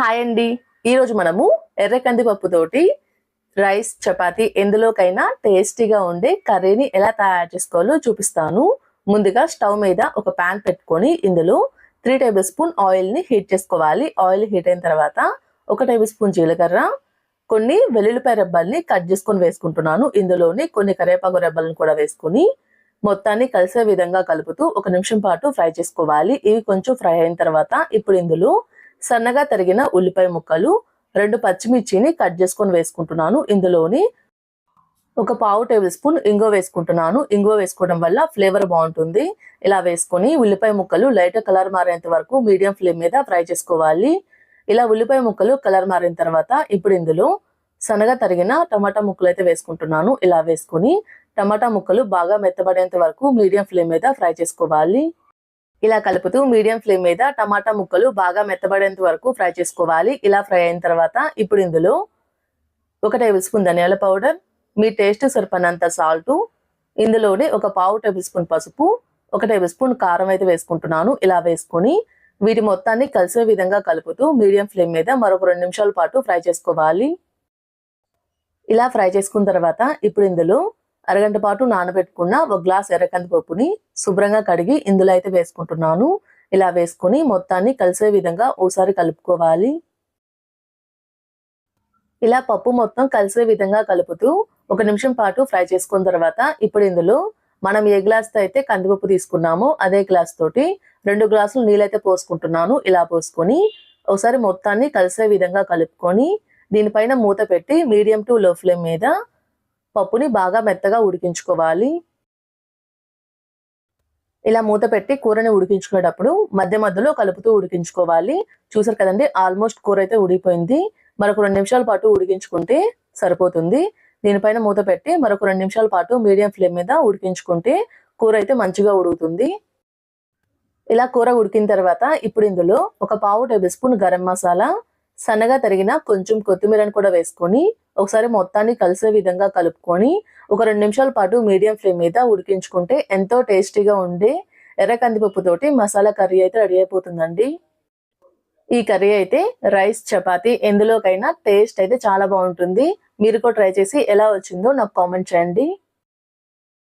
Hi అండి. ఈరోజు మనము ఎర్ర కందిపప్పుతోటి రైస్, చపాతీ ఎందులోకైనా టేస్టీగా ఉండే కర్రీని ఎలా తయారు చేసుకోవాలో చూపిస్తాను. ముందుగా స్టవ్ మీద ఒక ప్యాన్ పెట్టుకొని ఇందులో 3 టేబుల్ స్పూన్ ఆయిల్ని హీట్ చేసుకోవాలి. ఆయిల్ హీట్ అయిన తర్వాత 1 టేబుల్ స్పూన్ జీలకర్ర, కొన్ని వెల్లుల్లిపాయ రెబ్బల్ని కట్ చేసుకొని వేసుకుంటున్నాను. ఇందులోని కొన్ని కరివేపాకు రెబ్బలను కూడా వేసుకొని మొత్తాన్ని కలిసే విధంగా కలుపుతూ 1 నిమిషం పాటు ఫ్రై చేసుకోవాలి. ఇవి కొంచెం ఫ్రై అయిన తర్వాత ఇప్పుడు ఇందులో సన్నగా తరిగిన ఉల్లిపాయ ముక్కలు, 2 పచ్చిమిర్చిని కట్ చేసుకొని వేసుకుంటున్నాను. ఇందులోని ఒక పావు టేబుల్ స్పూన్ ఇంగువ వేసుకుంటున్నాను. ఇంగువ వేసుకోవడం వల్ల ఫ్లేవర్ బాగుంటుంది. ఇలా వేసుకొని ఉల్లిపాయ ముక్కలు లైట్ కలర్ మారేంత వరకు మీడియం ఫ్లేమ్ మీద ఫ్రై చేసుకోవాలి. ఇలా ఉల్లిపాయ ముక్కలు కలర్ మారిన తర్వాత ఇప్పుడు ఇందులో సన్నగా తరిగిన టమాటా ముక్కలు అయితే వేసుకుంటున్నాను. ఇలా వేసుకొని టమాటా ముక్కలు బాగా మెత్తబడేంత వరకు మీడియం ఫ్లేమ్ మీద ఫ్రై చేసుకోవాలి. ఇలా కలుపుతూ మీడియం ఫ్లేమ్ మీద టమాటా ముక్కలు బాగా మెత్తబడేంత వరకు ఫ్రై చేసుకోవాలి. ఇలా ఫ్రై అయిన తర్వాత ఇప్పుడు ఇందులో 1 టేబుల్ స్పూన్ ధనియాల పౌడర్, మీ టేస్ట్ సరిపడినంత సాల్టు, ఇందులోనే ఒక పావు టేబుల్ స్పూన్ పసుపు, 1 టేబుల్ స్పూన్ కారం అయితే వేసుకుంటున్నాను. ఇలా వేసుకొని వీటి మొత్తాన్ని కలిసే విధంగా కలుపుతూ మీడియం ఫ్లేమ్ మీద మరొక 2 నిమిషాల పాటు ఫ్రై చేసుకోవాలి. ఇలా ఫ్రై చేసుకున్న తర్వాత ఇప్పుడు ఇందులో అరగంట పాటు నానబెట్టుకున్న 1 గ్లాస్ ఎర్ర కందిపప్పుని శుభ్రంగా కడిగి ఇందులో అయితే వేసుకుంటున్నాను. ఇలా వేసుకొని మొత్తాన్ని కలిసే విధంగా ఓసారి కలుపుకోవాలి. ఇలా పప్పు మొత్తం కలిసే విధంగా కలుపుతూ 1 నిమిషం పాటు ఫ్రై చేసుకున్న తర్వాత ఇప్పుడు ఇందులో మనం ఏ గ్లాస్తో అయితే కందిపప్పు తీసుకున్నామో అదే గ్లాస్ తోటి 2 గ్లాసులు నీళ్ళైతే పోసుకుంటున్నాను. ఇలా పోసుకొని ఒకసారి మొత్తాన్ని కలిసే విధంగా కలుపుకొని దీనిపైన మూత పెట్టి మీడియం టు లో ఫ్లేమ్ మీద పప్పుని బాగా మెత్తగా ఉడికించుకోవాలి. ఇలా మూత పెట్టి కూరని ఉడికించుకునేటప్పుడు మధ్య మధ్యలో కలుపుతూ ఉడికించుకోవాలి. చూసారు కదండి, ఆల్మోస్ట్ కూర అయితే ఉడికిపోయింది. మరొక 2 నిమిషాల పాటు ఉడికించుకుంటే సరిపోతుంది. దీనిపైన మూత పెట్టి మరొక 2 నిమిషాల పాటు మీడియం ఫ్లేమ్ మీద ఉడికించుకుంటే కూర అయితే మంచిగా ఉడుకుతుంది. ఇలా కూర ఉడికిన తర్వాత ఇప్పుడు ఇందులో ఒక పావు టేబుల్ స్పూన్ గరం మసాలా, సన్నగా తరిగిన కొంచెం కొత్తిమీరని కూడా వేసుకొని ఒకసారి మొత్తాన్ని కలిసే విధంగా కలుపుకొని ఒక 2 నిమిషాల పాటు మీడియం ఫ్లేమ్ మీద ఉడికించుకుంటే ఎంతో టేస్టీగా ఉండే ఎర్ర కందిపప్పుతోటి మసాలా కర్రీ అయితే రెడీ అయిపోతుందండి. ఈ కర్రీ అయితే రైస్, చపాతీ ఎందులోకైనా టేస్ట్ అయితే చాలా బాగుంటుంది. మీరు కూడా ట్రై చేసి ఎలా వచ్చిందో నాకు కామెంట్ చేయండి.